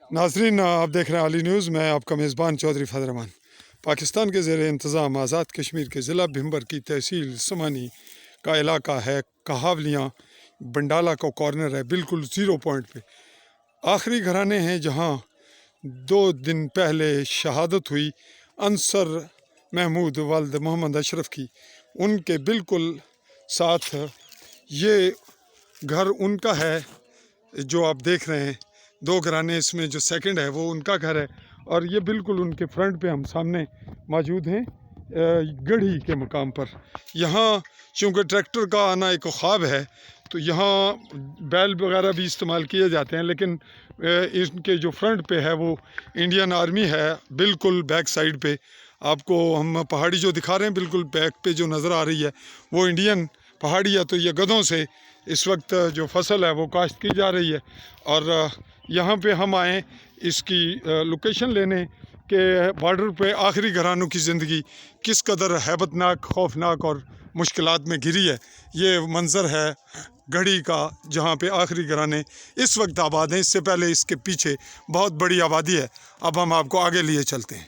नाजरीन, आप देख रहे हैं आली न्यूज़। मैं आपका मेज़बान चौधरी फजल रहमान। पाकिस्तान के ज़ेर इंतज़ाम आज़ाद कश्मीर के ज़िला भिम्बर की तहसील समानी का इलाका है कहावलियाँ। बंडाला का कॉर्नर है, बिल्कुल ज़ीरो पॉइंट पे। आखिरी घराने हैं जहाँ 2 दिन पहले शहादत हुई अंसर महमूद वालिद मोहम्मद अशरफ की। उनके बिल्कुल साथ ये घर उनका है जो आप देख रहे हैं। 2 घराने इसमें जो सेकंड है वो उनका घर है, और ये बिल्कुल उनके फ्रंट पे हम सामने मौजूद हैं गढ़ी के मकाम पर। यहाँ चूँकि ट्रैक्टर का आना एक ख्वाब है, तो यहाँ बैल वगैरह भी इस्तेमाल किए जाते हैं, लेकिन इनके जो फ्रंट पे है वो इंडियन आर्मी है। बिल्कुल बैक साइड पे आपको हम पहाड़ी जो दिखा रहे हैं, बिल्कुल बैक पे जो नज़र आ रही है वो इंडियन पहाड़ी है। तो ये गधों से इस वक्त जो फसल है वो काश्त की जा रही है, और यहाँ पे हम आए इसकी लोकेशन लेने के बॉर्डर पे आखिरी घरानों की ज़िंदगी किस कदर हैबतनाक, खौफनाक और मुश्किलात में घिरी है। ये मंज़र है गढ़ी का, जहाँ पे आखिरी घराने इस वक्त आबाद हैं। इससे पहले इसके पीछे बहुत बड़ी आबादी है। अब हम आपको आगे लिए चलते हैं।